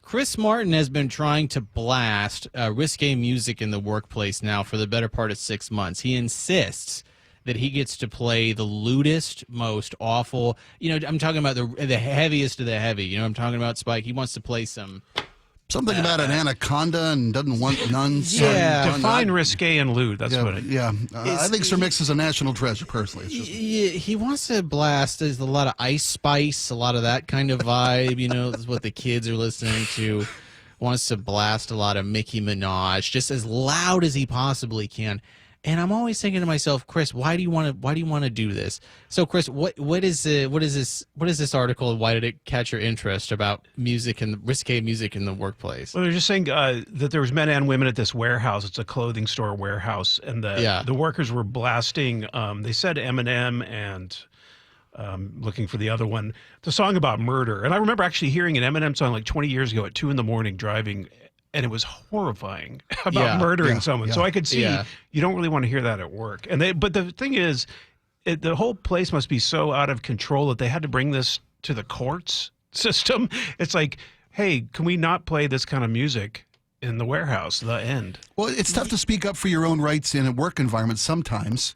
Chris Martin has been trying to blast risque music in the workplace now for the better part of 6 months. He insists that he gets to play the lewdest, most awful. I'm talking about the heaviest of the heavy. I'm talking about Spike. He wants to play something about an anaconda and doesn't want none. Yeah, define risque and lewd. That's what it. Yeah, I think Sir Mix is a national treasure. Personally, it's just, he wants to blast. There's a lot of Ice Spice, a lot of that kind of vibe. Is what the kids are listening to. Wants to blast a lot of Nicki Minaj, just as loud as he possibly can. And I'm always thinking to myself, Chris, why do you want to do this? So, Chris, what is this article, and why did it catch your interest about music and risque music in the workplace? Well, they're just saying that there was men and women at this warehouse. It's a clothing store warehouse, and the workers were blasting. They said Eminem and looking for the other one, the song about murder. And I remember actually hearing an Eminem song like 20 years ago at 2 a.m. driving. And it was horrifying about murdering someone. So I could see you don't really want to hear that at work. But the thing is, the whole place must be so out of control that they had to bring this to the courts system. It's like, hey, can we not play this kind of music in the warehouse? The end. Well, it's tough to speak up for your own rights in a work environment sometimes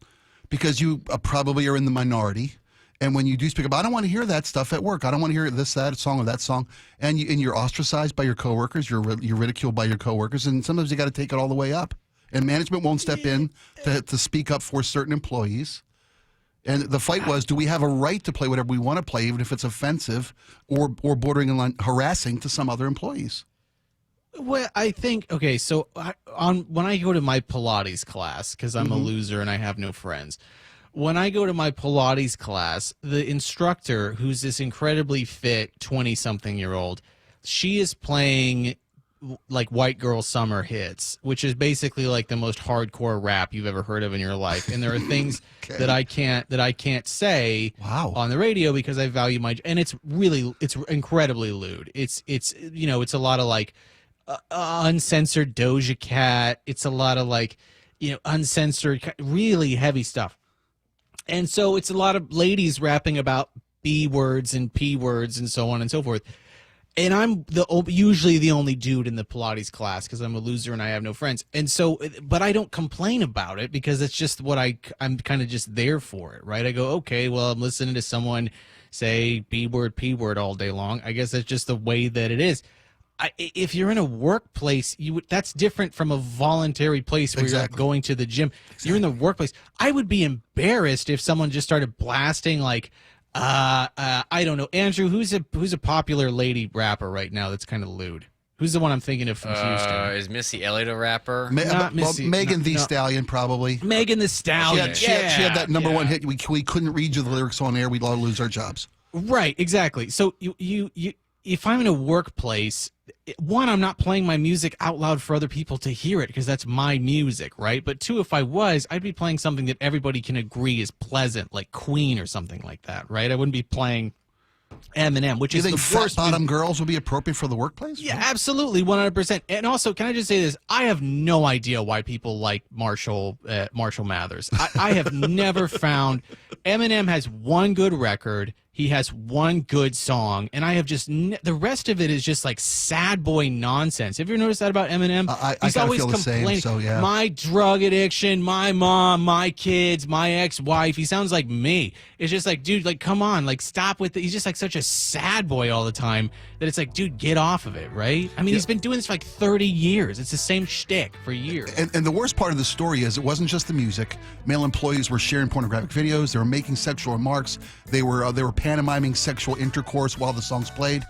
because you probably are in the minority. And when you do speak up, I don't want to hear that stuff at work. I don't want to hear this, that song, or that song. And you're ostracized by your coworkers. You're ridiculed by your coworkers. And sometimes you got to take it all the way up. And management won't step in to speak up for certain employees. And the fight was, do we have a right to play whatever we want to play, even if it's offensive or bordering on harassing to some other employees? Well, I think, okay, so when I go to my Pilates class, because I'm a loser and I have no friends, when I go to my Pilates class, the instructor, who's this incredibly fit 20-something-year-old, she is playing like white girl summer hits, which is basically like the most hardcore rap you've ever heard of in your life. And there are things that I can't say on the radio because I value and it's incredibly lewd. It's a lot of like uncensored Doja Cat. It's a lot of like uncensored, really heavy stuff. And so it's a lot of ladies rapping about B words and P words and so on and so forth. And I'm usually the only dude in the Pilates class because I'm a loser and I have no friends. And so, but I don't complain about it because it's just what I'm kind of just there for it, right? I go, okay, well, I'm listening to someone say B word, P word all day long. I guess that's just the way that it is. If you're in a workplace, that's different from a voluntary place where you're going to the gym. You're in the workplace. I would be embarrassed if someone just started blasting like, I don't know, Andrew. Who's a popular lady rapper right now that's kind of lewd? Who's the one I'm thinking of from Houston? Is Missy Elliott a rapper? Megan Thee Stallion, probably. Megan Thee Stallion. She had that number one hit. We couldn't read you the lyrics on air. We'd all lose our jobs. Right, exactly. So you if I'm in a workplace, one, I'm not playing my music out loud for other people to hear it because that's my music, right? But two, if I was, I'd be playing something that everybody can agree is pleasant, like Queen or something like that, right? I wouldn't be playing Eminem, which is the worst. You think flat-bottom girls would be appropriate for the workplace? Yeah, absolutely, 100%. And also, can I just say this? I have no idea why people like Marshall Mathers. I have never found. Eminem has one good record. He has one good song, and I have just the rest of it is just like sad boy nonsense. Have you ever noticed that about Eminem? He's always complaining. So yeah, my drug addiction, my mom, my kids, my ex-wife. He sounds like me. It's just like, dude, like, come on, like, stop with it. He's just like such a sad boy all the time that it's like, dude, get off of it, right? I mean, he's been doing this for like 30 years. It's the same shtick for years. And the worst part of the story is it wasn't just the music. Male employees were sharing pornographic videos. They were making sexual remarks. They were pantomiming sexual intercourse while the songs played.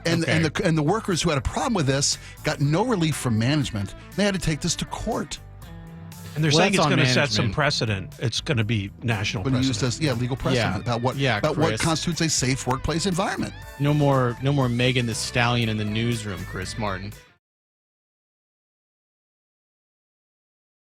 And the workers who had a problem with this got no relief from management. They had to take this to court. And they're saying it's going to set some precedent. It's going to be national precedent. Used as legal precedent about what constitutes a safe workplace environment. No more Megan Thee Stallion in the newsroom, Chris Martin.